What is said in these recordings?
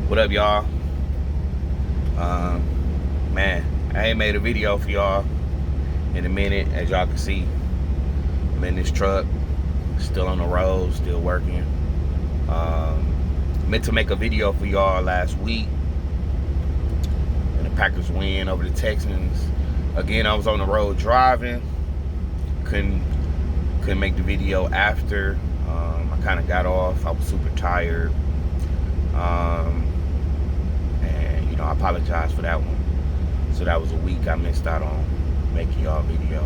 What up, y'all? Man, I ain't made a video for y'all in a minute. As y'all can see, I'm in this truck, still on the road, still working. Meant to make a video for y'all last week, and the Packers win over the Texans. Again, I was on the road driving. Couldn't make the video after. I kind of got off. I was super tired. And I apologize for that one. So that was a week I missed out on making y'all video.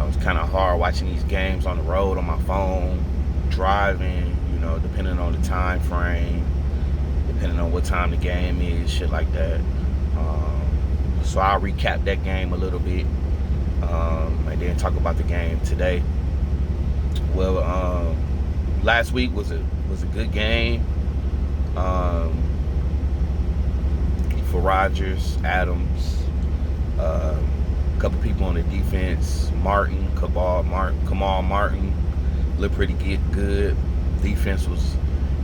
It's kind of hard watching these games on the road on my phone, driving, depending on the time frame, depending on what time the game is, shit like that. So I'll recap that game a little bit, and then talk about the game today. Well, last week was a good game for Rodgers, Adams, a couple people on the defense, Kamal Martin looked pretty good. Defense was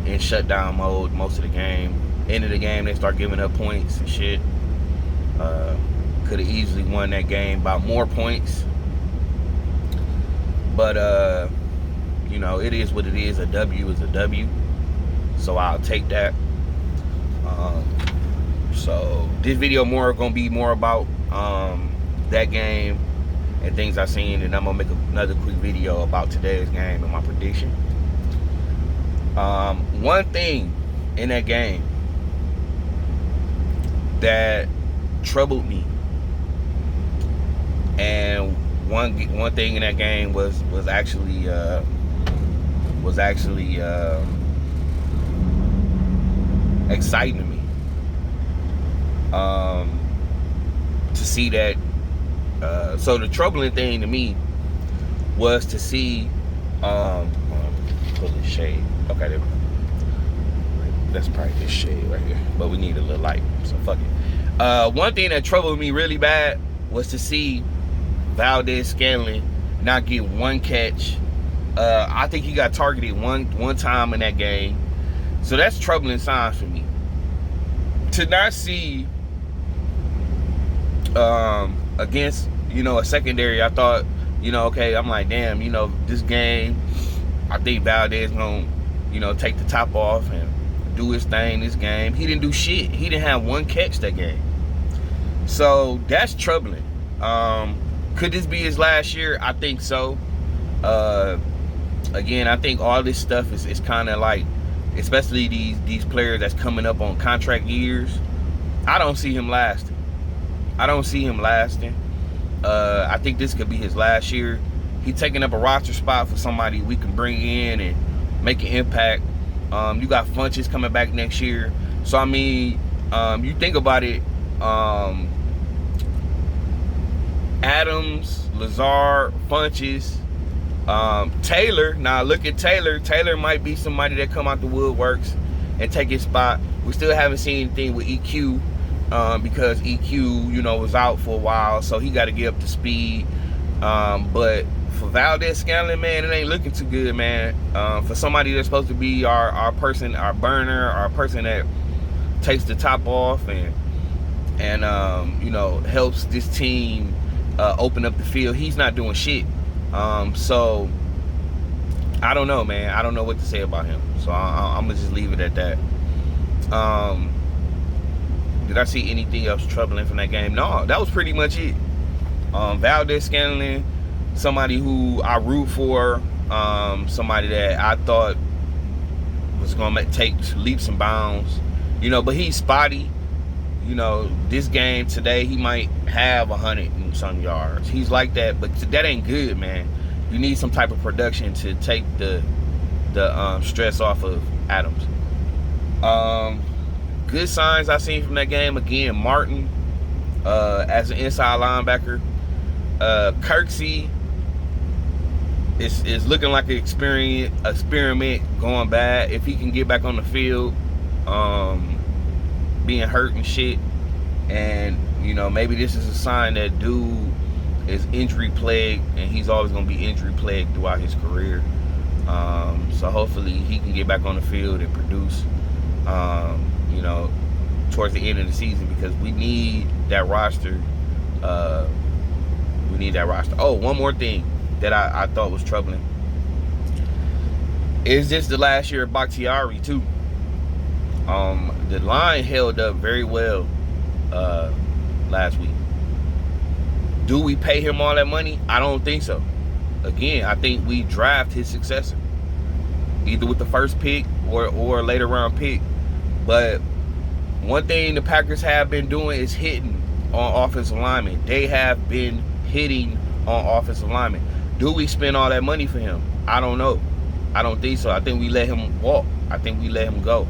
in shutdown mode most of the game. End of the game, they start giving up points and shit. Could have easily won that game by more points, but it is what it is. A W is a W, so I'll take that. So this video gonna be more about that game and things I've seen, and I'm gonna make another quick video about today's game and my prediction. One thing in that game that troubled me, and one thing in that game was actually exciting to me. To see that. So the troubling thing to me was to see. Pull this shade. Okay, there we go. That's probably this shade right here, but we need a little light, so fuck it. One thing that troubled me really bad was to see Valdes-Scantling not get one catch. I think he got targeted one time in that game, so that's troubling signs for me. To not see against a secondary, I thought okay, I'm like, damn, this game, I think Valdes gonna take the top off and do his thing this game. He didn't do shit. He didn't have one catch that game. So that's troubling. Could this be his last year? I think so. Again, I think all this stuff is kind of like, especially these players that's coming up on contract years, I don't see him lasting. I think this could be his last year. He's taking up a roster spot for somebody we can bring in and make an impact. You got Funches coming back next year. So, I mean, you think about it, Adams, Lazard, Funches, Taylor. Now, look at Taylor. Taylor might be somebody that come out the woodworks and take his spot. We still haven't seen anything with EQ, because EQ, was out for a while, so he got to get up to speed. But for Valdes-Scantling, man, it ain't looking too good, man. For somebody that's supposed to be our person, our burner, our person that takes the top off and helps this team open up the field, he's not doing shit. So I don't know, man. I don't know what to say about him. So I'm gonna just leave it at that. Did I see anything else troubling from that game? No, that was pretty much it. Valdes-Scantling, somebody who I root for, somebody that I thought was gonna take leaps and bounds, but he's spotty. This game today, he might have 100 and some yards. He's like that, but that ain't good, man. You need some type of production to take the stress off of Adams. Good signs I seen from that game. Again, Martin as an inside linebacker. Kirksey is looking like an experiment going bad. If he can get back on the field, being hurt and shit, and maybe this is a sign that dude is injury plagued, and he's always gonna be injury plagued throughout his career. So hopefully he can get back on the field and produce, you know, towards the end of the season, because we need that roster. We need that roster. Oh, one more thing that I thought was troubling. Is this the last year of Bakhtiari too? The line held up very well last week. Do we pay him all that money? I don't think so. Again, I think we draft his successor, either with the first pick or a later round pick. But one thing the Packers have been doing is hitting on offensive linemen. They have been hitting on offensive linemen. Do we spend all that money for him? I don't know. I don't think so. I think we let him walk. I think we let him go.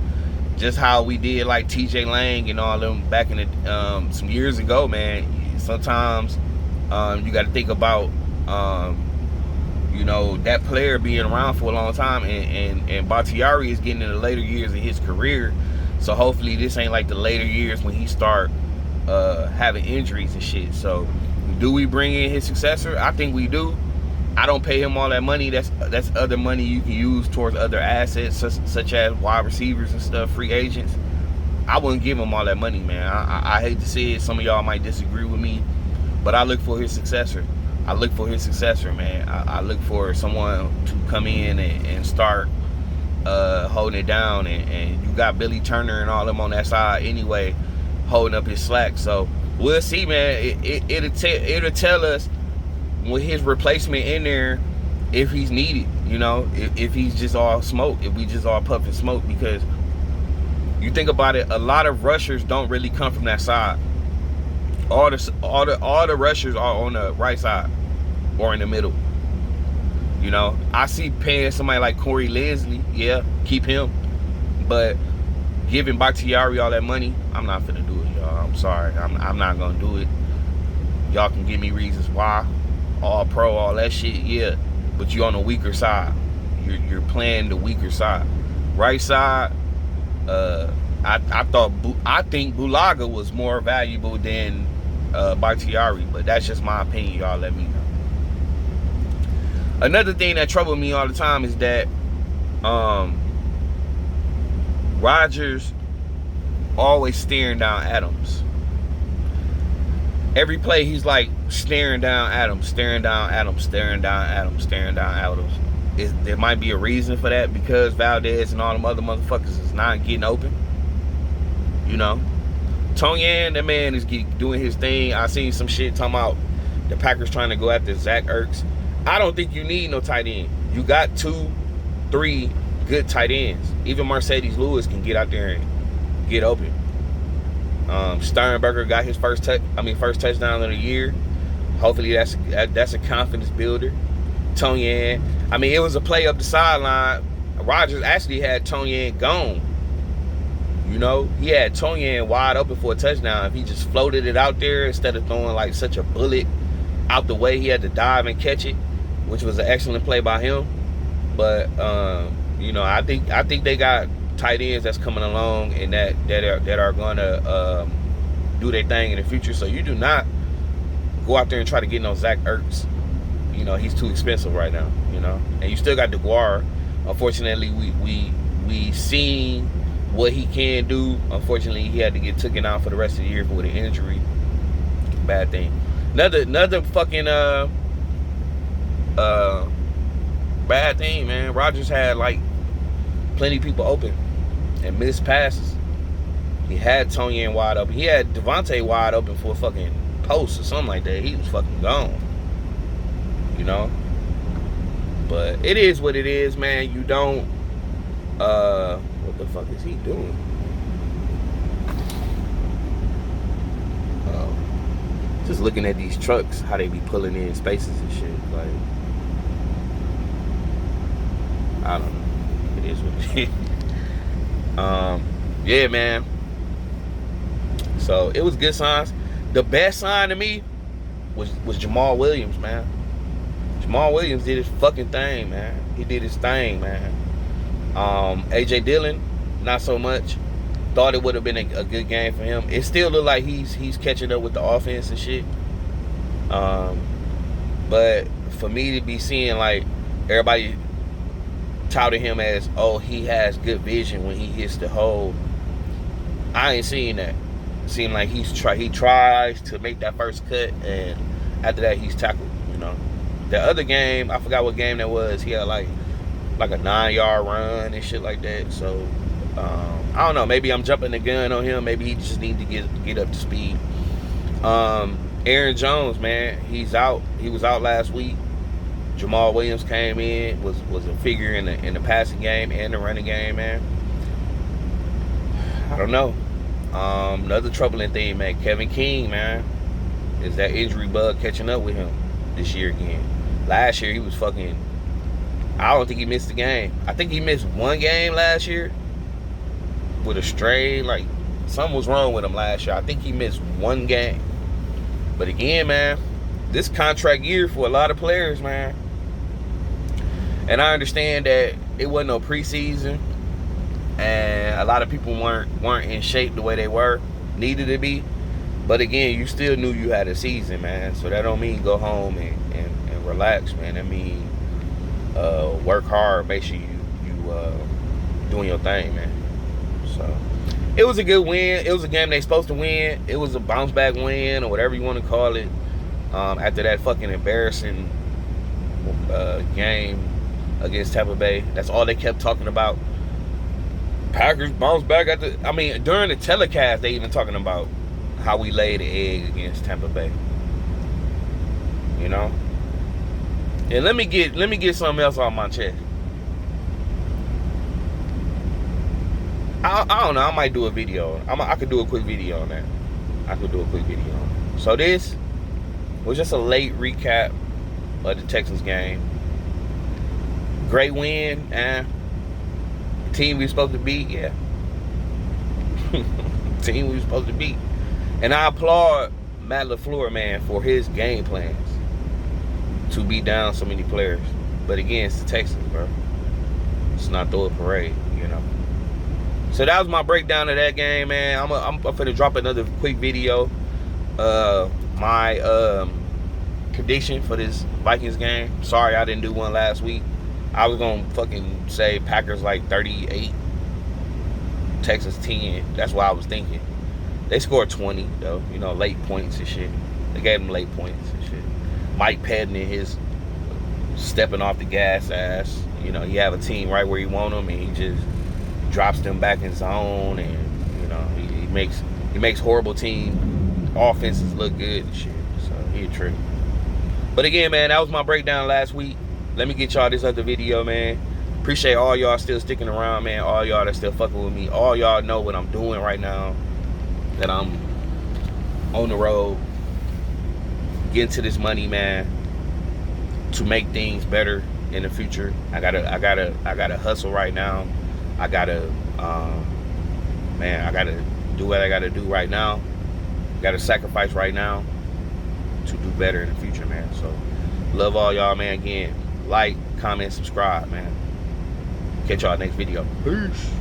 Just how we did like TJ Lang and all them back in the some years ago, man. Sometimes you got to think about you know, that player being around for a long time, and Bakhtiari is getting in the later years of his career. So hopefully this ain't like the later years when he start having injuries and shit. So do we bring in his successor? I think we do. I don't pay him all that money. That's other money you can use towards other assets, such as wide receivers and stuff, free agents. I wouldn't give him all that money, man. I hate to say it. Some of y'all might disagree with me, but I look for his successor. I look for his successor, man. I look for someone to come in and start holding it down. And you got Billy Turner and all them on that side anyway, holding up his slack. So we'll see, man. It'll tell us with his replacement in there if he's needed, you know, if he's just all smoke, if we just all puffing smoke. Because you think about it, a lot of rushers don't really come from that side. All the rushers are on the right side or in the middle. You know, I see paying somebody like Corey Linsley, yeah, keep him, but giving Bakhtiari all that money, I'm not finna do it, y'all. I'm sorry, I'm not gonna do it. Y'all can give me reasons why. All pro, all that shit, yeah, but you on the weaker side. You're playing the weaker side. Right side, I think Bulaga was more valuable than Bakhtiari, but that's just my opinion. Y'all let me know. Another thing that troubled me all the time is that Rodgers always staring down Adams. Every play he's like staring down Adams, staring down Adams, staring down Adams, staring down Adams. There might be a reason for that, because Valdez and all them other motherfuckers is not getting open. You know, Tonyan, that man is doing his thing. I seen some shit talking about the Packers trying to go after Zach Ertz. I don't think you need no tight end. You got 2-3 good tight ends. Even Mercedes Lewis can get out there and get open. Sternberger got his first touchdown of the year. Hopefully that's a confidence builder. Tonyan, I mean, it was a play up the sideline. Rodgers actually had Tonyan gone. You know, he had Tonyan wide open for a touchdown. If he just floated it out there instead of throwing like such a bullet out the way, he had to dive and catch it, which was an excellent play by him. But you know, I think they got tight ends that's coming along and that are gonna do their thing in the future. So you do not go out there and try to get no Zach Ertz. You know, he's too expensive right now. You know, and you still got DeGuara. Unfortunately, we seen what he can do. Unfortunately, he had to get taken out for the rest of the year with an injury. Bad thing. Another fucking bad thing, man. Rodgers had like plenty of people open and missed passes. He had Tonyan wide open. He had Devontae wide open for a fucking post or something like that. He was fucking gone. You know? But it is what it is, man. You don't what the fuck is he doing? Just looking at these trucks, how they be pulling in spaces and shit. Like, I don't know. It is what it is. Yeah, man. So it was good signs. The best sign to me was Jamal Williams, man. Jamal Williams did his fucking thing, man. He did his thing, man. AJ Dillon, not so much. Thought it would have been a good game for him. It still looked like he's catching up with the offense and shit. But for me to be seeing like everybody touted him as, oh, he has good vision when he hits the hole. I ain't seeing that. It seemed like he tries to make that first cut, and after that he's tackled. The other game, I forgot what game that was. He had like a 9-yard run and shit like that. So I don't know. Maybe I'm jumping the gun on him. Maybe he just need to get up to speed. Aaron Jones, man, he's out. He was out last week. Jamal Williams came in, was a figure in the passing game and the running game, man. I don't know. Another troubling thing, man. Kevin King, man, is that injury bug catching up with him this year again? Last year he was fucking. I don't think he missed a game. I think he missed one game last year with a stray. Like, something was wrong with him last year. I think he missed one game. But again, man, this contract year for a lot of players, man. And I understand that it wasn't no preseason, and a lot of people weren't in shape the way they needed to be. But again, you still knew you had a season, man. So that don't mean go home and relax, man. I mean, work hard. Make sure you doing your thing, man. So it was a good win. It was a game they supposed to win. It was a bounce back win, or whatever you want to call it. After that fucking embarrassing game against Tampa Bay, that's all they kept talking about. Packers bounce back during the telecast, they even talking about how we laid the egg against Tampa Bay. And let me get something else on my chest. I don't know. I might do a video. I could do a quick video on that. So this was just a late recap of the Texans game. Great win, team we supposed to beat, yeah. Team we were supposed to beat. And I applaud Matt LaFleur, man, for his game plans to beat down so many players. But again, it's the Texans, bro. It's not throw a parade, So that was my breakdown of that game, man. I'm finna drop another quick video. My prediction for this Vikings game. Sorry I didn't do one last week. I was gonna fucking say Packers like 38, Texans 10. That's what I was thinking. They scored 20 though, late points and shit. They gave them late points and shit. Mike Patton and his stepping off the gas ass. You have a team right where you want them, and he just drops them back in zone, and he makes horrible team offenses look good and shit. So he a trick. But again, man, that was my breakdown last week. Let me get y'all this other video, man. Appreciate all y'all still sticking around, man. All y'all that still fucking with me. All y'all know what I'm doing right now. That I'm on the road, getting to this money, man, to make things better in the future. I gotta hustle right now. I gotta do what I gotta do right now. Gotta sacrifice right now to do better in the future, man. So love all y'all, man. Again, like, comment, subscribe, man. Catch y'all next video. Peace.